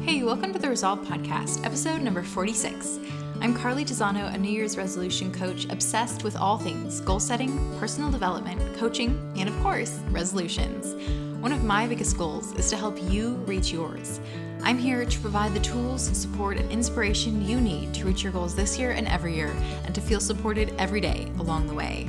Hey, welcome to the Resolve Podcast, episode number 46. I'm Carly Tisano, a New Year's resolution coach obsessed with all things goal setting, personal development, coaching, and of course, resolutions. One of my biggest goals is to help you reach yours. I'm here to provide the tools, support, and inspiration you need to reach your goals this year and every year, and to feel supported every day along the way.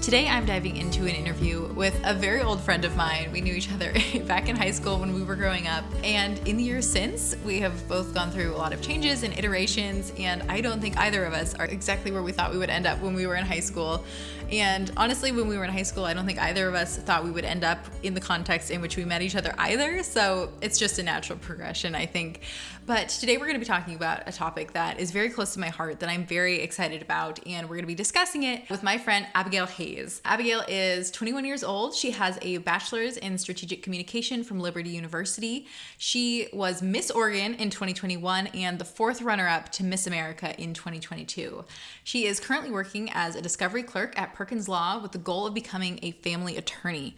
Today, I'm diving into an interview with a very old friend of mine. We knew each other back in high school when we were growing up. And in the years since, we have both gone through a lot of changes and iterations. And I don't think either of us are exactly where we thought we would end up when we were in high school. And honestly, when we were in high school, I don't think either of us thought we would end up in the context in which we met each other either. So it's just a natural progression, I think. But today we're going to be talking about a topic that is very close to my heart that I'm very excited about. And we're going to be discussing it with my friend, Abigail Hayes. Abigail is 21 years old. She has a bachelor's in strategic communication from Liberty University. She was Miss Oregon in 2021 and the fourth runner-up to Miss America in 2022. She is currently working as a discovery clerk at Perkins Law with the goal of becoming a family attorney.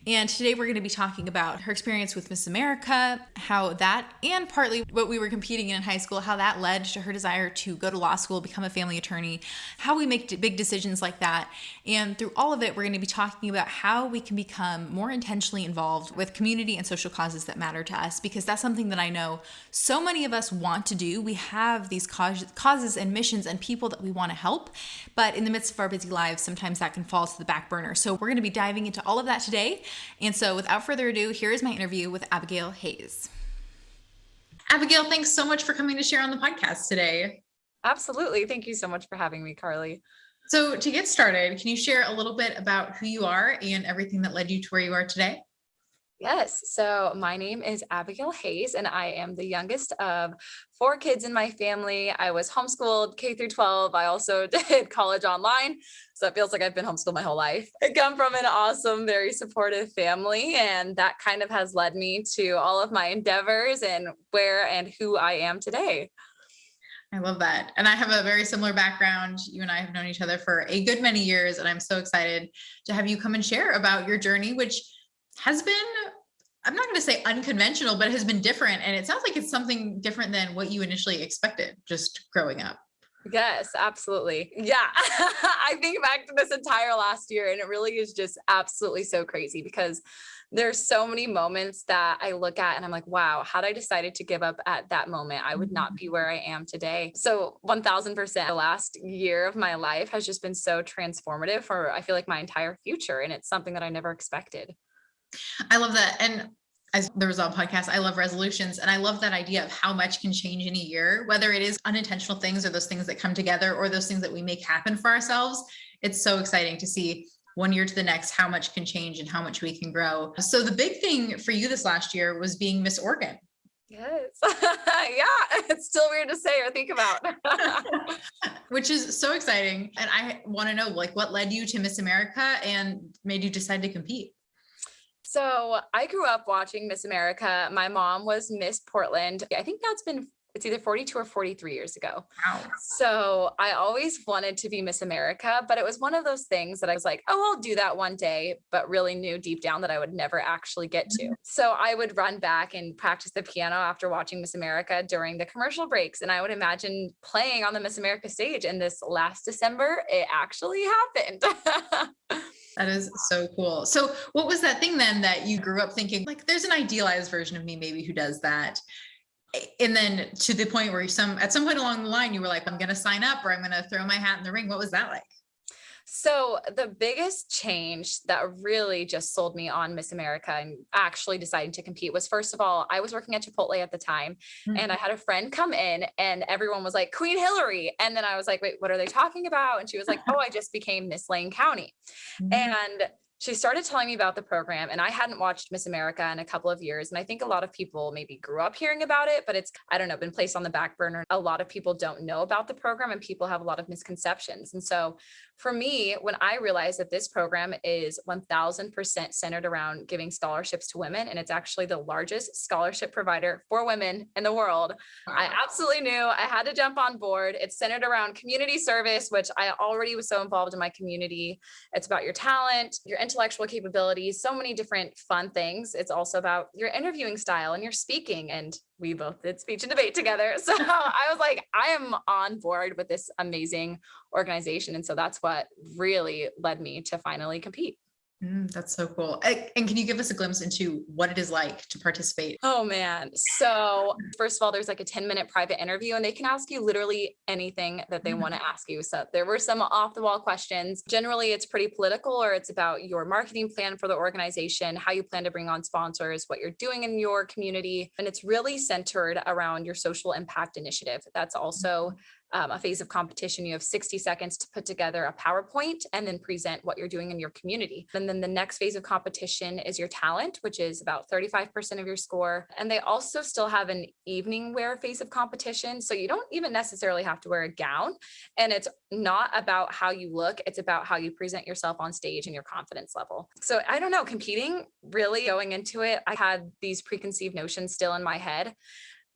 And today we're going to be talking about her experience with Miss America, how that, and partly what we were competing in high school, how that led to her desire to go to law school, become a family attorney, how we make big decisions like that. And through all of it, we're going to be talking about how we can become more intentionally involved with community and social causes that matter to us, because that's something that I know so many of us want to do. We have these causes and missions and people that we want to help, but in the midst of our busy lives, sometimes that can fall to the back burner. So we're going to be diving into all of that today. And so without further ado, here is my interview with Abigail Hayes. Abigail, thanks so much for coming to share on the podcast today. Absolutely. Thank you so much for having me, Carly. So to get started, can you share a little bit about who you are and everything that led you to where you are today? Yes. So my name is Abigail Hayes, and I am the youngest of 4 kids in my family. I was homeschooled K through 12. I also did college online. So it feels like I've been homeschooled my whole life. I come from an awesome, very supportive family, and that kind of has led me to all of my endeavors and where and who I am today. I love that. And I have a very similar background. You and I have known each other for a good many years, and I'm so excited to have you come and share about your journey, which has been, I'm not going to say unconventional, but it has been different. And it sounds like it's something different than what you initially expected just growing up. Yes, absolutely. Yeah. I think back to this entire last year, and it really is just absolutely so crazy because there's so many moments that I look at and I'm like, wow, had I decided to give up at that moment, I would not be where I am today. So 1000%, the last year of my life has just been so transformative for, I feel like, my entire future. And it's something that I never expected. I love that. And as the Resolve podcast, I love resolutions. And I love that idea of how much can change in a year, whether it is unintentional things or those things that come together or those things that we make happen for ourselves. It's so exciting to see one year to the next, how much can change and how much we can grow. So the big thing for you this last year was being Miss Oregon. Yes. Yeah. It's still weird to say or think about. Which is so exciting. And I want to know, like, what led you to Miss America and made you decide to compete? So I grew up watching Miss America. My mom was Miss Portland. I think it's either 42 or 43 years ago. Wow. So I always wanted to be Miss America, but it was one of those things that I was like, oh, I'll do that one day, but really knew deep down that I would never actually get to. So I would run back and practice the piano after watching Miss America during the commercial breaks. And I would imagine playing on the Miss America stage. And this last December, it actually happened. That is so cool. So what was that thing then that you grew up thinking, like, there's an idealized version of me maybe who does that? And then to the point where at some point along the line, you were like, I'm going to sign up or I'm going to throw my hat in the ring. What was that like? So the biggest change that really just sold me on Miss America and actually deciding to compete was, first of all, I was working at Chipotle at the time, and I had a friend come in and everyone was like, Queen Hillary. And then I was like, wait, what are they talking about? And she was like, oh, I just became Miss Lane County. And she started telling me about the program, and I hadn't watched Miss America in a couple of years. And I think a lot of people maybe grew up hearing about it, but it's, I don't know, been placed on the back burner. A lot of people don't know about the program, and people have a lot of misconceptions. And so for me, when I realized that this program is 1000% centered around giving scholarships to women, and it's actually the largest scholarship provider for women in the world, I absolutely knew I had to jump on board. It's centered around community service, which I already was so involved in my community. It's about your talent, your intellectual capabilities, so many different fun things. It's also about your interviewing style and your speaking. And we both did speech and debate together. So I was like, I am on board with this amazing organization. And so that's what really led me to finally compete. That's so cool. And can you give us a glimpse into what it is like to participate? Oh man. So first of all, there's like a 10-minute private interview and they can ask you literally anything that they want to ask you. So there were some off the wall questions. Generally, it's pretty political, or it's about your marketing plan for the organization, how you plan to bring on sponsors, what you're doing in your community. And it's really centered around your social impact initiative. That's also a phase of competition. You have 60 seconds to put together a PowerPoint and then present what you're doing in your community. And then the next phase of competition is your talent, which is about 35% of your score. And they also still have an evening wear phase of competition. So you don't even necessarily have to wear a gown. And it's not about how you look, it's about how you present yourself on stage and your confidence level. So I don't know, competing, really going into it, I had these preconceived notions still in my head.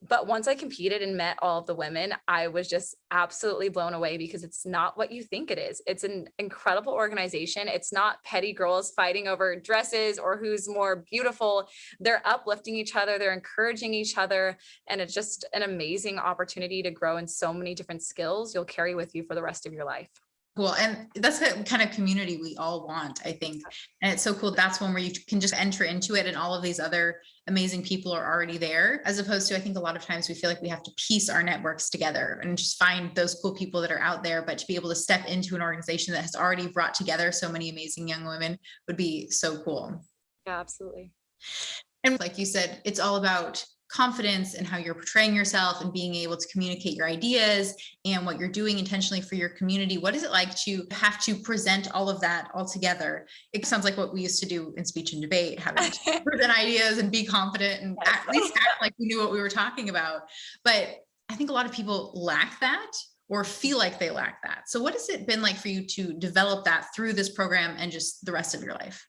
But once I competed and met all of the women, I was just absolutely blown away, because it's not what you think it is. It's an incredible organization. It's not petty girls fighting over dresses or who's more beautiful. They're uplifting each other. They're encouraging each other. And it's just an amazing opportunity to grow in so many different skills you'll carry with you for the rest of your life. Cool. And that's the kind of community we all want, I think. And it's so cool. That's one where you can just enter into it and all of these other amazing people are already there, as opposed to, I think a lot of times we feel like we have to piece our networks together and just find those cool people that are out there. But to be able to step into an organization that has already brought together so many amazing young women would be so cool. Yeah, absolutely. And like you said, it's all about confidence and how you're portraying yourself and being able to communicate your ideas and what you're doing intentionally for your community. What is it like to have to present all of that all together? It sounds like what we used to do in speech and debate, having to present ideas and be confident and at least act like we knew what we were talking about. But I think a lot of people lack that or feel like they lack that. So what has it been like for you to develop that through this program and just the rest of your life?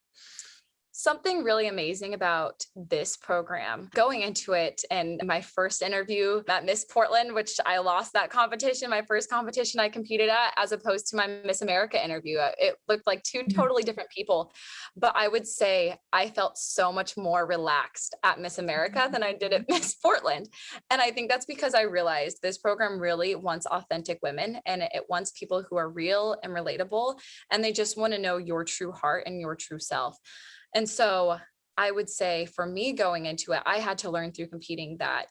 Something really amazing about this program, going into it, and my first interview at Miss Portland, which I lost that competition, my first competition I competed at, as opposed to my Miss America interview. It looked like two totally different people. But I would say I felt so much more relaxed at Miss America than I did at Miss Portland. And I think that's because I realized this program really wants authentic women, and it wants people who are real and relatable, and they just want to know your true heart and your true self. And so I would say for me going into it, I had to learn through competing that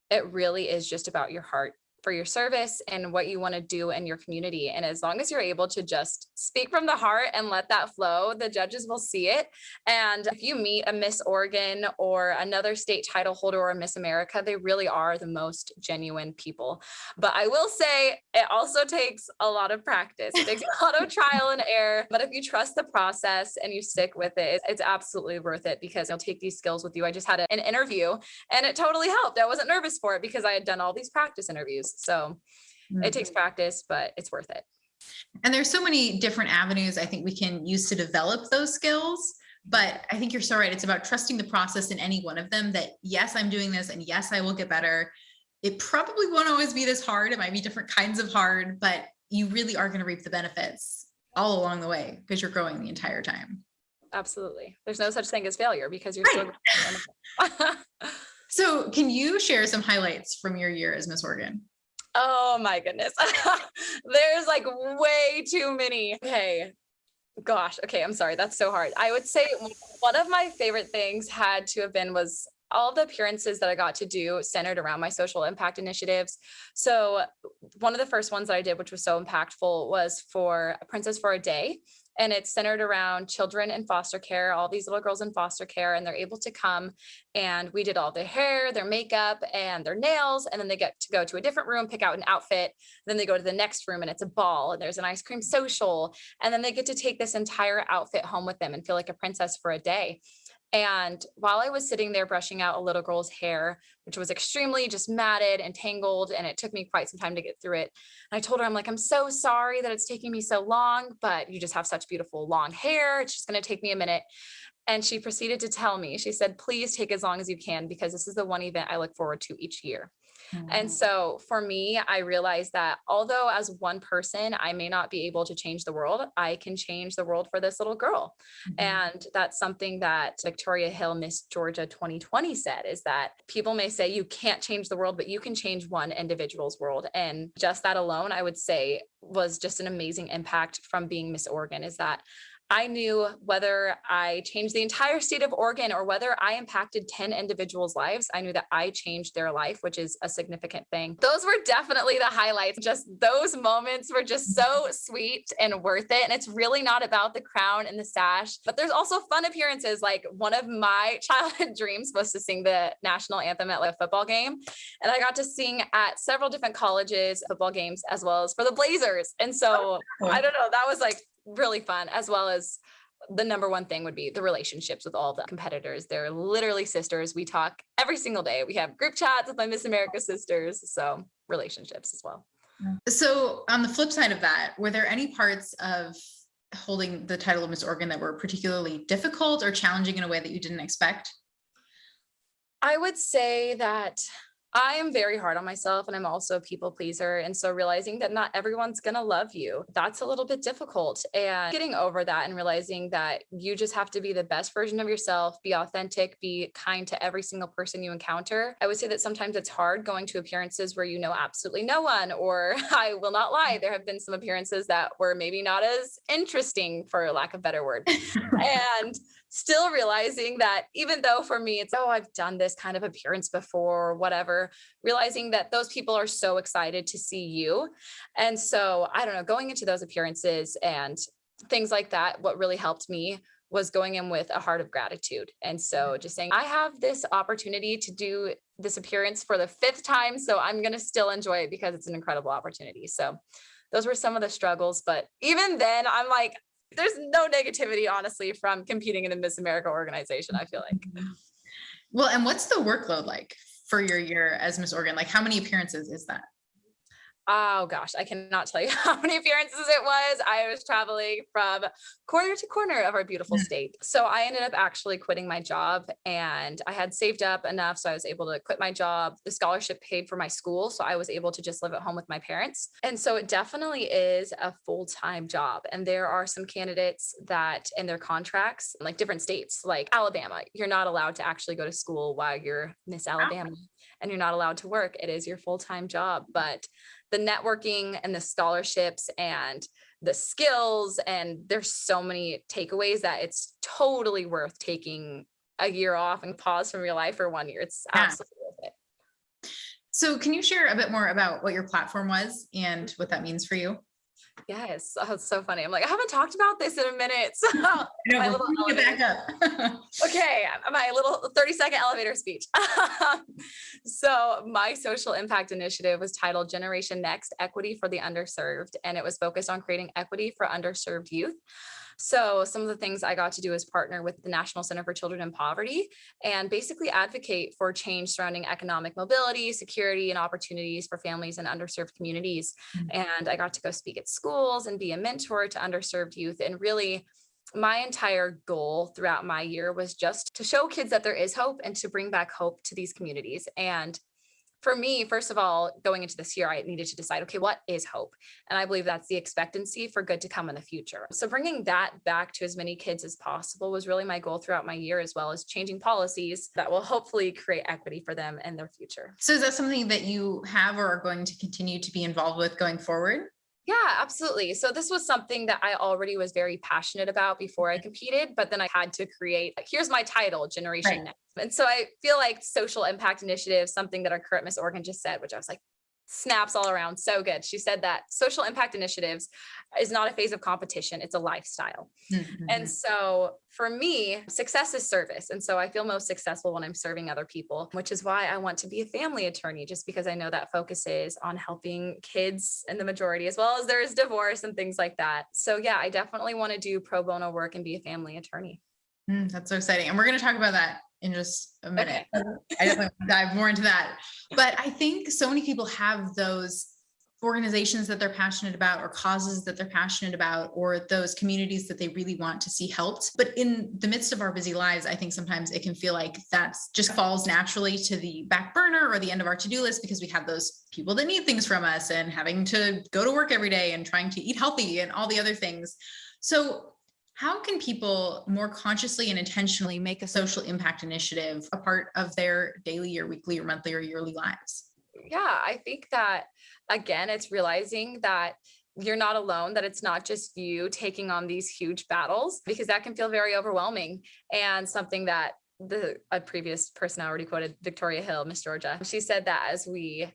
it really is just about your heart for your service and what you want to do in your community. And as long as you're able to just speak from the heart and let that flow, the judges will see it. And if you meet a Miss Oregon or another state title holder or a Miss America, they really are the most genuine people. But I will say it also takes a lot of practice. It takes a lot of trial and error. But if you trust the process and you stick with it, it's absolutely worth it, because you'll take these skills with you. I just had an interview and it totally helped. I wasn't nervous for it because I had done all these practice interviews. So it takes practice, but it's worth it. And there's so many different avenues I think we can use to develop those skills. But I think you're so right. It's about trusting the process in any one of them, that yes, I'm doing this and yes, I will get better. It probably won't always be this hard. It might be different kinds of hard, but you really are going to reap the benefits all along the way because you're growing the entire time. Absolutely. There's no such thing as failure because you're still growing. So can you share some highlights from your year as Miss Oregon? Oh my goodness. There's like way too many. Okay. Gosh. Okay. I'm sorry. That's so hard. I would say one of my favorite things had to have been was all the appearances that I got to do centered around my social impact initiatives. So one of the first ones that I did, which was so impactful, was for a Princess for a Day. And it's centered around children in foster care, all these little girls in foster care, and they're able to come, and we did all their hair, their makeup, and their nails. And then they get to go to a different room, pick out an outfit. Then they go to the next room and it's a ball and there's an ice cream social. And then they get to take this entire outfit home with them and feel like a princess for a day. And while I was sitting there brushing out a little girl's hair, which was extremely just matted and tangled, and it took me quite some time to get through it, and I told her, I'm like, I'm so sorry that it's taking me so long, but you just have such beautiful long hair. It's just going to take me a minute. And she proceeded to tell me, she said, please take as long as you can, because this is the one event I look forward to each year. And so for me, I realized that although as one person, I may not be able to change the world, I can change the world for this little girl. And that's something that Victoria Hill, Miss Georgia 2020 said, is that people may say you can't change the world, but you can change one individual's world. And just that alone, I would say, was just an amazing impact from being Miss Oregon, is that I knew whether I changed the entire state of Oregon or whether I impacted 10 individuals' lives, I knew that I changed their life, which is a significant thing. Those were definitely the highlights. Just those moments were just so sweet and worth it. And it's really not about the crown and the sash, but there's also fun appearances. Like one of my childhood dreams was to sing the national anthem at like a football game. And I got to sing at several different colleges, football games, as well as for the Blazers. And so I don't know, that was like really fun, as well as the number one thing would be the relationships with all the competitors. They're literally sisters. We talk every single day. We have group chats with my Miss America sisters. So relationships as well. So on the flip side of that, were there any parts of holding the title of Miss Oregon that were particularly difficult or challenging in a way that you didn't expect? I would say that I am very hard on myself, and I'm also a people pleaser. And so realizing that not everyone's going to love you, that's a little bit difficult. And getting over that and realizing that you just have to be the best version of yourself, be authentic, be kind to every single person you encounter. I would say that sometimes it's hard going to appearances where you know absolutely no one, or I will not lie, there have been some appearances that were maybe not as interesting, for lack of a better word. And still realizing that even though for me, it's, oh, I've done this kind of appearance before or whatever, realizing that those people are so excited to see you. And so, I don't know, going into those appearances and things like that, what really helped me was going in with a heart of gratitude. And so just saying, I have this opportunity to do this appearance for the 5th time, so I'm going to still enjoy it because it's an incredible opportunity. So those were some of the struggles. But even then, I'm like, there's no negativity, honestly, from competing in the Miss America organization, I feel like. Well, and what's the workload like for your year as Miss Oregon? Like, how many appearances is that? Oh gosh, I cannot tell you how many appearances it was. I was traveling from corner to corner of our beautiful state. So I ended up actually quitting my job, and I had saved up enough so I was able to quit my job. The scholarship paid for my school, so I was able to just live at home with my parents. And so it definitely is a full-time job. And there are some candidates that in their contracts, like different states, like Alabama, you're not allowed to actually go to school while you're Miss Alabama, and you're not allowed to work. It is your full-time job. But the networking and the scholarships and the skills, and there's so many takeaways that it's totally worth taking a year off and pause from your life for 1 year. It's absolutely worth it. So can you share a bit more about what your platform was and what that means for you? Yes. Oh, it's so funny. I'm like, I haven't talked about this in a minute. So my little back up. Okay, my little 30-second elevator speech. So my social impact initiative was titled Generation Next, Equity for the Underserved, and it was focused on creating equity for underserved youth. So some of the things I got to do is partner with the National Center for Children in Poverty and basically advocate for change surrounding economic mobility, security, and opportunities for families in underserved communities. And I got to go speak at schools and be a mentor to underserved youth. And really, my entire goal throughout my year was just to show kids that there is hope and to bring back hope to these communities. And for me, first of all, going into this year, I needed to decide, okay, what is hope? And I believe that's the expectancy for good to come in the future. So bringing that back to as many kids as possible was really my goal throughout my year, as well as changing policies that will hopefully create equity for them in their future. So is that something that you have or are going to continue to be involved with going forward? Yeah, absolutely. So this was something that I already was very passionate about before I competed, but then I had to create, here's my title, Generation Next. And so I feel like social impact initiative, something that our current Miss Oregon just said, which I was like, snaps all around. So good. She said that social impact initiatives is not a phase of competition. It's a lifestyle. And so for me, success is service. And so I feel most successful when I'm serving other people, which is why I want to be a family attorney, just because I know that focuses on helping kids in the majority, as well as there's divorce and things like that. So yeah, I definitely want to do pro bono work and be a family attorney. That's so exciting. And we're going to talk about that in just a minute. Okay. I definitely want to dive more into that. But I think so many people have those organizations that they're passionate about, or causes that they're passionate about, or those communities that they really want to see helped. But in the midst of our busy lives, I think sometimes it can feel like that just falls naturally to the back burner or the end of our to-do list, because we have those people that need things from us and having to go to work every day and trying to eat healthy and all the other things. So how can people more consciously and intentionally make a social impact initiative a part of their daily or weekly or monthly or yearly lives? Yeah, I think that, again, it's realizing that you're not alone, that it's not just you taking on these huge battles, because that can feel very overwhelming. And something that a previous person I already quoted, Victoria Hill, Miss Georgia, she said that as we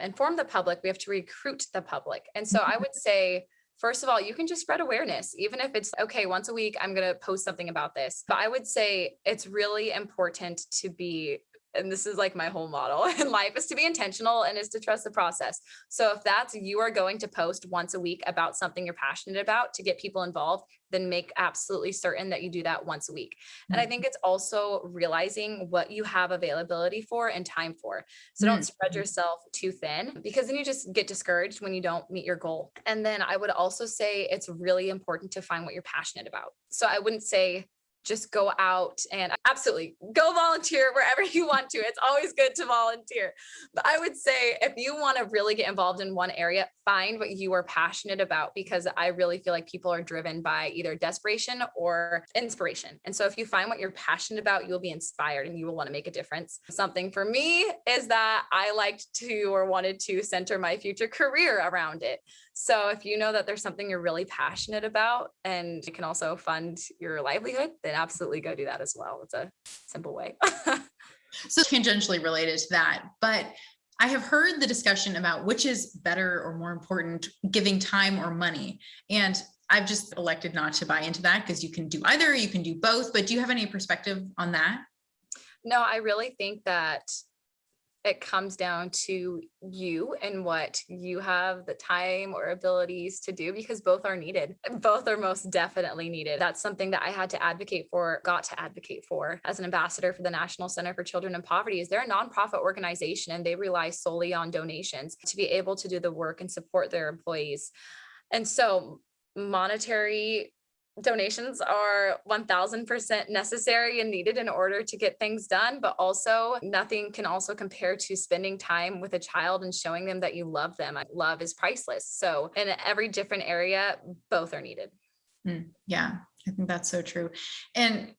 inform the public, we have to recruit the public. And so I would say, first of all, you can just spread awareness, even if it's okay, once a week, I'm going to post something about this. But I would say it's really important to be, and this is like my whole model in life, is to be intentional and is to trust the process. So if that's, you are going to post once a week about something you're passionate about to get people involved, then make absolutely certain that you do that once a week. And I think it's also realizing what you have availability for and time for. So don't spread yourself too thin, because then you just get discouraged when you don't meet your goal. And then I would also say it's really important to find what you're passionate about. So I wouldn't say just go out and absolutely go volunteer wherever you want to. It's always good to volunteer. But I would say if you want to really get involved in one area, find what you are passionate about, because I really feel like people are driven by either desperation or inspiration. And so if you find what you're passionate about, you'll be inspired and you will want to make a difference. Something for me is that I liked to or wanted to center my future career around it. So if you know that there's something you're really passionate about and you can also fund your livelihood, then absolutely go do that as well. It's a simple way. So tangentially related to that, but I have heard the discussion about which is better or more important, giving time or money. And I've just elected not to buy into that, because you can do either, you can do both. But do you have any perspective on that? No, I really think that it comes down to you and what you have the time or abilities to do, because both are needed. Both are most definitely needed. That's something that I had to advocate for, got to advocate for as an ambassador for the National Center for Children in Poverty. Is they're a nonprofit organization and they rely solely on donations to be able to do the work and support their employees. And so monetary donations are 1000% necessary and needed in order to get things done, but also nothing can also compare to spending time with a child and showing them that you love them. Love is priceless. So in every different area, both are needed. Yeah, I think that's so true. And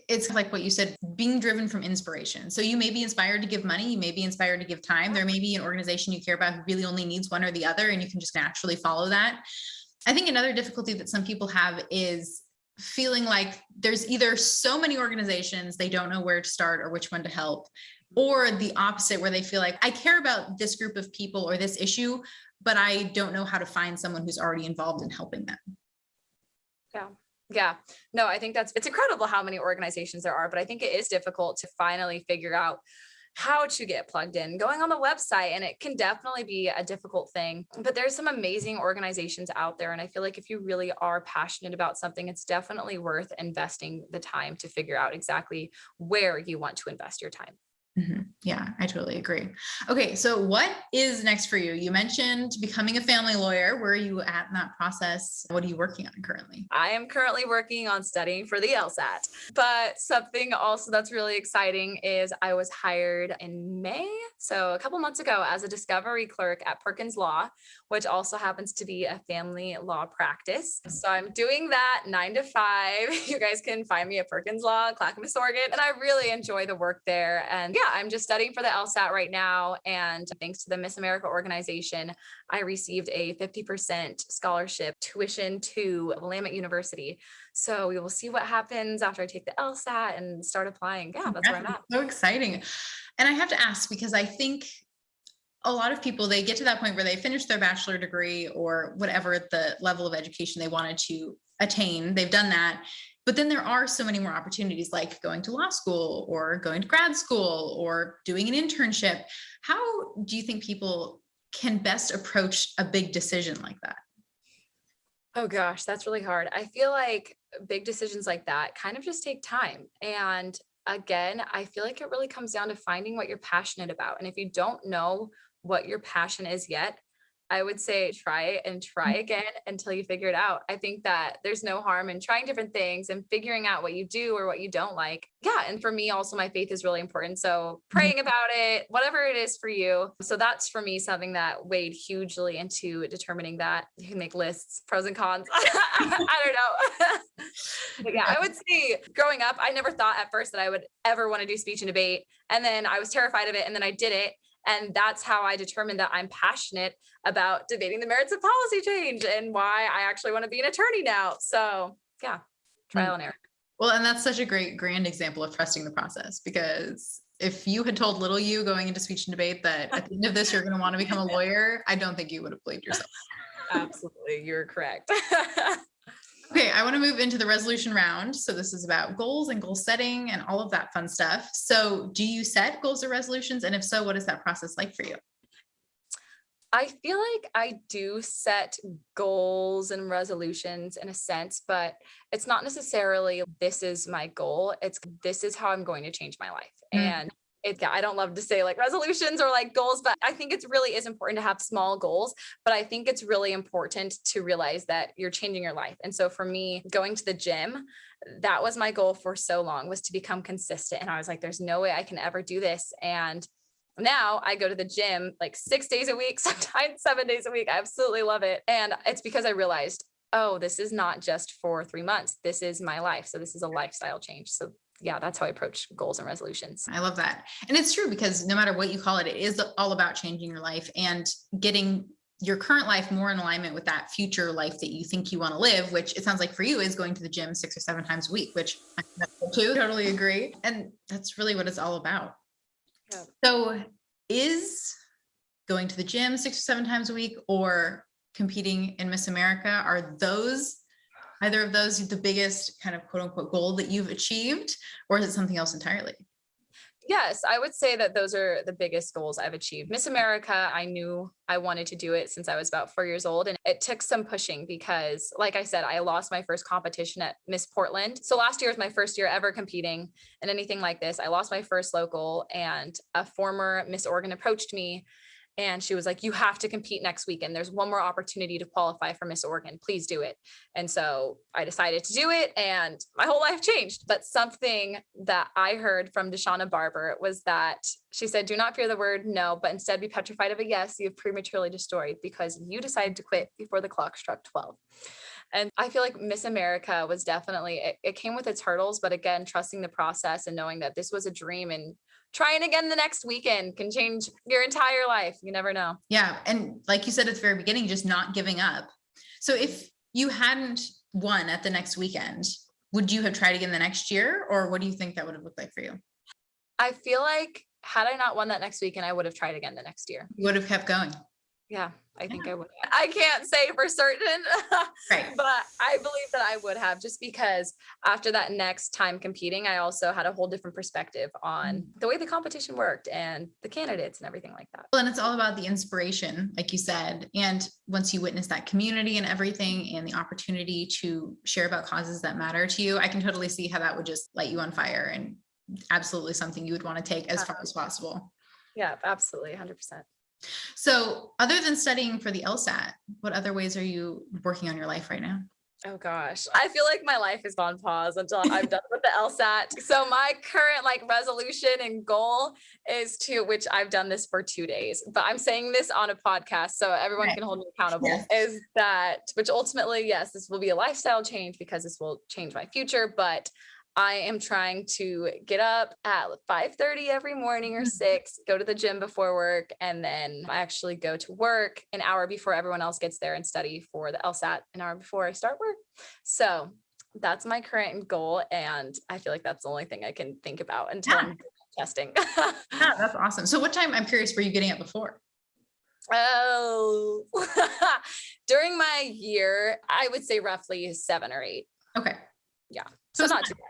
it's like what you said, being driven from inspiration. So you may be inspired to give money, you may be inspired to give time. There may be an organization you care about who really only needs one or the other, and you can just naturally follow that. I think another difficulty that some people have is feeling like there's either so many organizations, they don't know where to start or which one to help, or the opposite, where they feel like I care about this group of people or this issue, but I don't know how to find someone who's already involved in helping them. Yeah. No, I think it's incredible how many organizations there are, but I think it is difficult to finally figure out how to get plugged in, going on the website, and it can definitely be a difficult thing, but there's some amazing organizations out there. And I feel like if you really are passionate about something, it's definitely worth investing the time to figure out exactly where you want to invest your time. Yeah, I totally agree. Okay, so what is next for you? You mentioned becoming a family lawyer. Where are you at in that process? What are you working on currently? I am currently working on studying for the LSAT, but something also that's really exciting is I was hired in May, so a couple months ago, as a discovery clerk at Perkins Law, which also happens to be a family law practice. So I'm doing that 9 to 5. You guys can find me at Perkins Law, Clackamas, Oregon, and I really enjoy the work there. And yeah, I'm just studying for the LSAT right now. And thanks to the Miss America organization, I received a 50% scholarship tuition to Willamette University. So we will see what happens after I take the LSAT and start applying. Yeah, that's where I'm at. So exciting. And I have to ask, because I think a lot of people, they get to that point where they finish their bachelor degree or whatever the level of education they wanted to attain. They've done that. But then there are so many more opportunities, like going to law school or going to grad school or doing an internship. How do you think people can best approach a big decision like that? Oh gosh, that's really hard. I feel like big decisions like that kind of just take time. And again, I feel like it really comes down to finding what you're passionate about. And if you don't know what your passion is yet, I would say try it and try again until you figure it out. I think that there's no harm in trying different things and figuring out what you do or what you don't like. Yeah. And for me, also, my faith is really important. So praying about it, whatever it is for you. So that's for me something that weighed hugely into determining that. You can make lists, pros and cons. I don't know. But yeah, I would say growing up, I never thought at first that I would ever want to do speech and debate. And then I was terrified of it. And then I did it. And that's how I determined that I'm passionate about debating the merits of policy change and why I actually want to be an attorney now. So yeah, trial and error. Well, and that's such a great grand example of trusting the process, because if you had told little you going into speech and debate that at the end of this, you're going to want to become a lawyer, I don't think you would have believed yourself. Absolutely. You're correct. Okay, I want to move into the resolution round. So this is about goals and goal setting and all of that fun stuff. So do you set goals or resolutions? And if so, what is that process like for you? I feel like I do set goals and resolutions in a sense, but it's not necessarily this is my goal. It's this is how I'm going to change my life. And I don't love to say like resolutions or like goals, but I think it really is important to have small goals. But I think it's really important to realize that you're changing your life. And so for me, going to the gym, that was my goal for so long, was to become consistent. And I was like, there's no way I can ever do this. And now I go to the gym like 6 days a week, sometimes 7 days a week. I absolutely love it. And it's because I realized, oh, this is not just for 3 months. This is my life. So this is a lifestyle change. So yeah, that's how I approach goals and resolutions. I love that. And it's true, because no matter what you call it, it is all about changing your life and getting your current life more in alignment with that future life that you think you want to live, which it sounds like for you is going to the gym 6 or 7 times a week, which I too totally agree. And that's really what it's all about. Yeah. So is going to the gym 6 or 7 times a week or competing in Miss America, are either of those the biggest kind of quote unquote goal that you've achieved, or is it something else entirely? Yes, I would say that those are the biggest goals I've achieved. Miss America, I knew I wanted to do it since I was about 4 years old. And it took some pushing because, like I said, I lost my first competition at Miss Portland. So last year was my first year ever competing in anything like this. I lost my first local, and a former Miss Oregon approached me. And she was like, you have to compete next weekend. There's one more opportunity to qualify for Miss Oregon. Please do it. And so I decided to do it, and my whole life changed. But something that I heard from Deshauna Barber was that she said, do not fear the word no, but instead be petrified of a yes you have prematurely destroyed because you decided to quit before the clock struck 12. And I feel like Miss America was definitely, it came with its hurdles, but again, trusting the process and knowing that this was a dream, and trying again the next weekend can change your entire life. You never know. Yeah. And like you said at the very beginning, just not giving up. So if you hadn't won at the next weekend, would you have tried again the next year? Or what do you think that would have looked like for you? I feel like had I not won that next weekend, I would have tried again the next year. You would have kept going. Yeah, I think I would. I can't say for certain, right, but I believe that I would have, just because after that next time competing, I also had a whole different perspective on the way the competition worked and the candidates and everything like that. Well, and it's all about the inspiration, like you said. And once you witness that community and everything and the opportunity to share about causes that matter to you, I can totally see how that would just light you on fire, and absolutely something you would want to take as far as possible. Yeah, absolutely. 100%. So other than studying for the LSAT, what other ways are you working on your life right now? Oh gosh, I feel like my life is on pause until I'm done with the LSAT. So my current resolution and goal is which I've done this for 2 days, but I'm saying this on a podcast so everyone can hold me accountable, is that, which ultimately, yes, this will be a lifestyle change because this will change my future, but I am trying to get up at 5:30 every morning or 6, go to the gym before work, and then I actually go to work an hour before everyone else gets there and study for the LSAT an hour before I start work. So that's my current goal. And I feel like that's the only thing I can think about until I'm testing. Yeah, that's awesome. So what time, I'm curious, were you getting up before? Oh, during my year, I would say roughly 7 or 8. Okay. Yeah. So not too bad.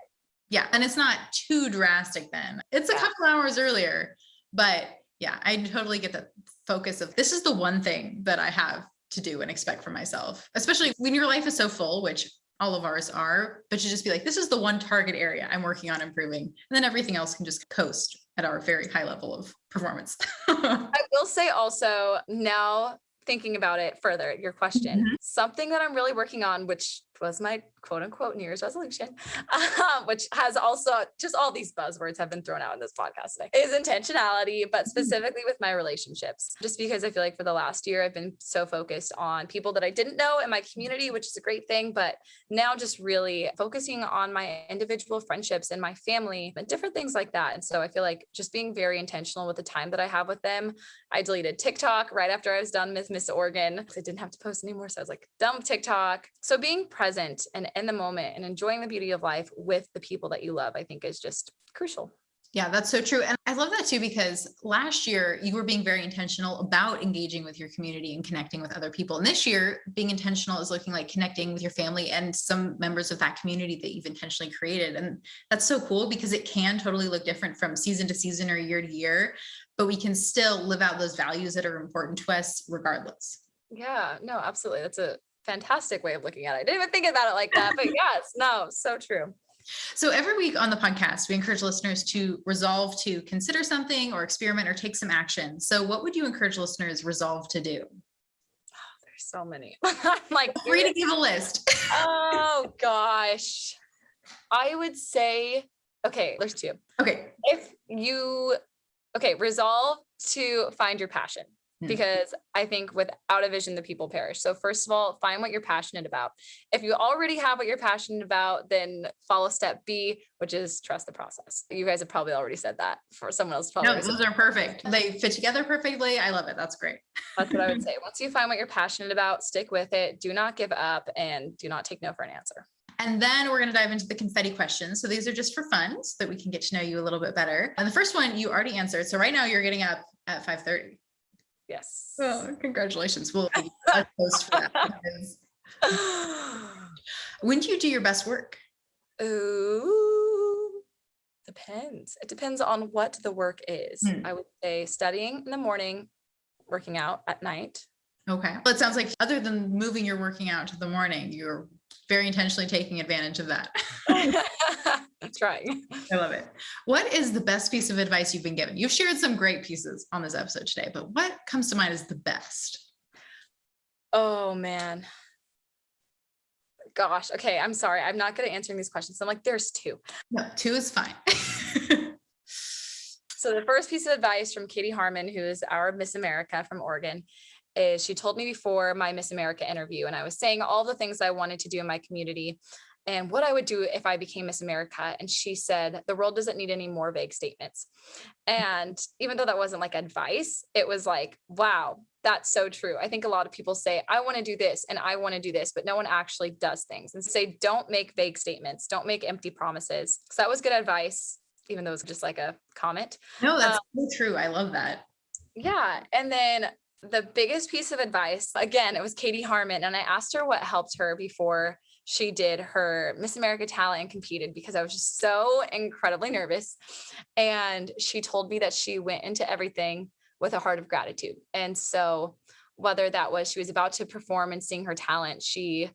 Yeah. And it's not too drastic then. It's a couple hours earlier, but yeah, I totally get the focus of this is the one thing that I have to do and expect from myself, especially when your life is so full, which all of ours are, but you just be like, this is the one target area I'm working on improving. And then everything else can just coast at our very high level of performance. I will say also now, thinking about it further, your question, something that I'm really working on, which was my quote unquote New Year's resolution, which has also just all these buzzwords have been thrown out in this podcast today, is intentionality, but specifically with my relationships. Just because I feel like for the last year, I've been so focused on people that I didn't know in my community, which is a great thing, but now just really focusing on my individual friendships and my family and different things like that. And so I feel like just being very intentional with the time that I have with them. I deleted TikTok right after I was done with Miss Oregon because I didn't have to post anymore. So I was like, done with TikTok. So being present and in the moment and enjoying the beauty of life with the people that you love, I think is just crucial. Yeah, that's so true. And I love that too, because last year you were being very intentional about engaging with your community and connecting with other people. And this year, being intentional is looking like connecting with your family and some members of that community that you've intentionally created. And that's so cool because it can totally look different from season to season or year to year, but we can still live out those values that are important to us regardless. Yeah, no, absolutely. That's a fantastic way of looking at it. I didn't even think about it like that, but yes, no, so true. So every week on the podcast, we encourage listeners to resolve to consider something or experiment or take some action. So what would you encourage listeners resolve to do? Oh, there's so many. I'm like, feel free to give a list. Oh gosh. I would say, okay, there's two. Okay. Resolve to find your passion. Because I think without a vision, the people perish. So first of all, find what you're passionate about. If you already have what you're passionate about, then follow step B, which is trust the process. You guys have probably already said that for someone else. No, those are perfect. They fit together perfectly. I love it. That's great. That's what I would say. Once you find what you're passionate about, stick with it. Do not give up and do not take no for an answer. And then we're going to dive into the confetti questions. So these are just for fun so that we can get to know you a little bit better. And the first one you already answered. So right now you're getting up at 5:30. Yes. Oh, congratulations. We'll post for that. When do you do your best work? Ooh, depends. It depends on what the work is. I would say studying in the morning, working out at night. Okay. Well, it sounds like other than moving your working out to the morning, you're very intentionally taking advantage of that. I'm trying. I love it. What is the best piece of advice you've been given? You've shared some great pieces on this episode today, but what comes to mind as the best? Oh man. Gosh. Okay. I'm sorry. I'm not good at answering these questions. I'm like, there's two. No, two is fine. So the first piece of advice from Katie Harmon, who is our Miss America from Oregon, is she told me before my Miss America interview, and I was saying all the things I wanted to do in my community and what I would do if I became Miss America. And she said, the world doesn't need any more vague statements. And even though that wasn't like advice, it was like, wow, that's so true. I think a lot of people say, I want to do this and I want to do this, but no one actually does things. And say, don't make vague statements. Don't make empty promises. So that was good advice, even though it was just like a comment. No, that's so true. I love that. Yeah. And then the biggest piece of advice, again, it was Katie Harmon. And I asked her what helped her before she did her Miss America talent and competed, because I was just so incredibly nervous. And she told me that she went into everything with a heart of gratitude. And so whether that was she was about to perform and sing her talent, she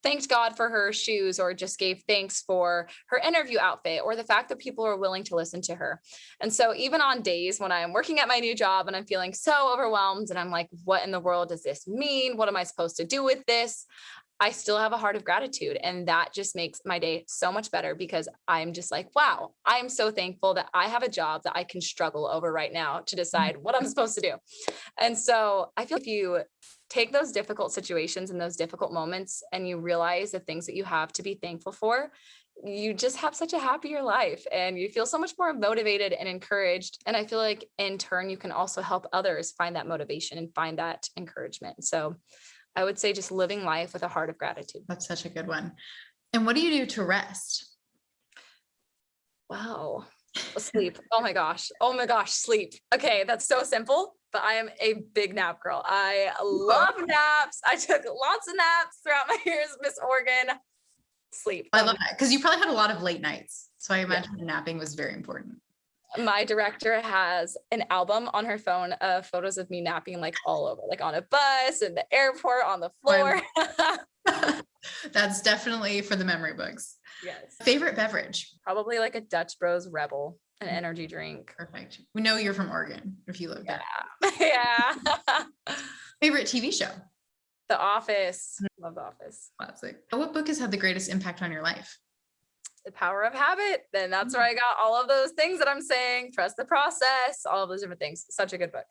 thanked God for her shoes, or just gave thanks for her interview outfit, or the fact that people are willing to listen to her. And so even on days when I'm working at my new job and I'm feeling so overwhelmed and I'm like, what in the world does this mean? What am I supposed to do with this? I still have a heart of gratitude. And that just makes my day so much better, because I'm just like, wow, I'm so thankful that I have a job that I can struggle over right now to decide what I'm supposed to do. And so I feel if you take those difficult situations and those difficult moments and you realize the things that you have to be thankful for, you just have such a happier life and you feel so much more motivated and encouraged. And I feel like in turn, you can also help others find that motivation and find that encouragement. So I would say just living life with a heart of gratitude. That's such a good one. And what do you do to rest? Wow. Sleep. Oh my gosh, sleep. Okay, that's so simple, but I am a big nap girl. I love naps. I took lots of naps throughout my years of Miss Oregon. Sleep. I love that, because you probably had a lot of late nights. So I imagine napping was very important. My director has an album on her phone of photos of me napping like all over, like on a bus, in the airport, on the floor. That's definitely for the memory books. Yes. Favorite beverage? Probably like a Dutch Bros Rebel, an energy drink. Perfect. We know you're from Oregon if you live there. Yeah. Yeah. Favorite TV show? The Office. Love The Office. Classic. What book has had the greatest impact on your life? The Power of Habit. Then that's where I got all of those things that I'm saying. Trust the process, all of those different things. Such a good book.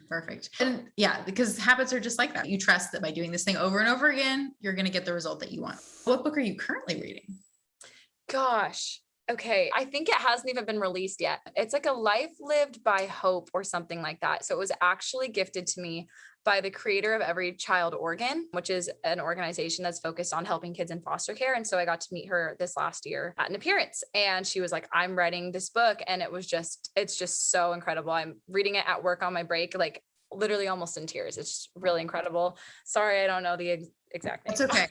Perfect. And yeah, because habits are just like that. You trust that by doing this thing over and over again, you're going to get the result that you want. What book are you currently reading? Gosh. Okay. I think it hasn't even been released yet. It's like A Life Lived by Hope or something like that. So it was actually gifted to me by the creator of Every Child Organ, which is an organization that's focused on helping kids in foster care. And so I got to meet her this last year at an appearance, and she was like, I'm writing this book. And it's just so incredible. I'm reading it at work on my break, like literally almost in tears. It's just really incredible. Sorry, I don't know the exact name. It's okay.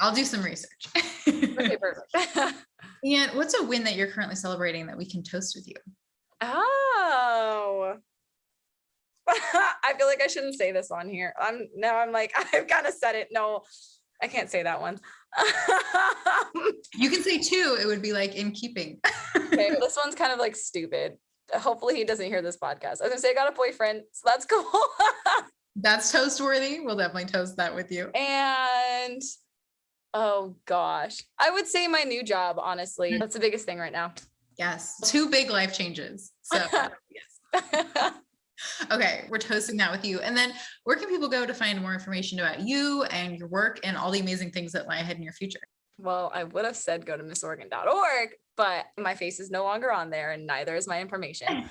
I'll do some research. Okay, perfect. And what's a win that you're currently celebrating that we can toast with you? Oh, I feel like I shouldn't say this on here. I've kind of said it. No, I can't say that one. You can say two. It would be like in keeping. Okay, this one's kind of like stupid. Hopefully he doesn't hear this podcast. I was gonna say I got a boyfriend, so that's cool. That's toast worthy. We'll definitely toast that with you. And oh gosh, I would say my new job, honestly. That's the biggest thing right now. Yes. 2 big life changes. So Yes. okay, we're toasting that with you. And then where can people go to find more information about you and your work and all the amazing things that lie ahead in your future? Well, I would have said go to missorgan.org, but my face is no longer on there and neither is my information.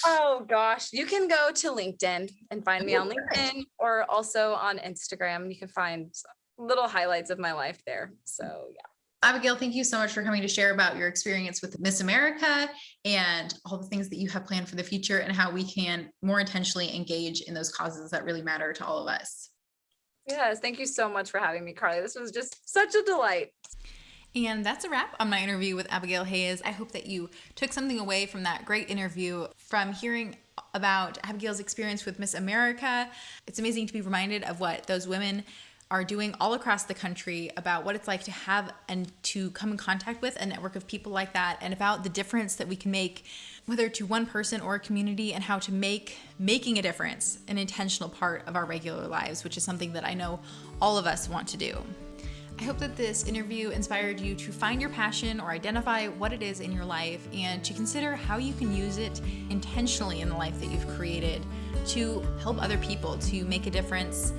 Oh gosh, you can go to LinkedIn and find me on LinkedIn or also on Instagram. You can find little highlights of my life there. So yeah. Abigail, thank you so much for coming to share about your experience with Miss America and all the things that you have planned for the future and how we can more intentionally engage in those causes that really matter to all of us. Yes, thank you so much for having me, Carly. This was just such a delight. And that's a wrap on my interview with Abigail Hayes. I hope that you took something away from that great interview, from hearing about Abigail's experience with Miss America. It's amazing to be reminded of what those women are doing all across the country, about what it's like to have and to come in contact with a network of people like that, and about the difference that we can make, whether to one person or a community, and how to making a difference an intentional part of our regular lives, which is something that I know all of us want to do. I hope that this interview inspired you to find your passion or identify what it is in your life and to consider how you can use it intentionally in the life that you've created to help other people, to make a difference,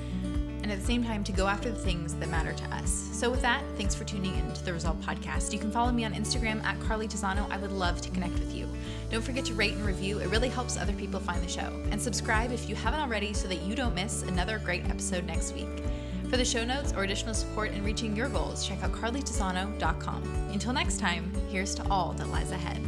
and at the same time to go after the things that matter to us. So with that, thanks for tuning in to the Resolve Podcast. You can follow me on Instagram at Carly Tizano. I would love to connect with you. Don't forget to rate and review. It really helps other people find the show. And subscribe if you haven't already so that you don't miss another great episode next week. For the show notes or additional support in reaching your goals, check out carlytizano.com. Until next time, here's to all that lies ahead.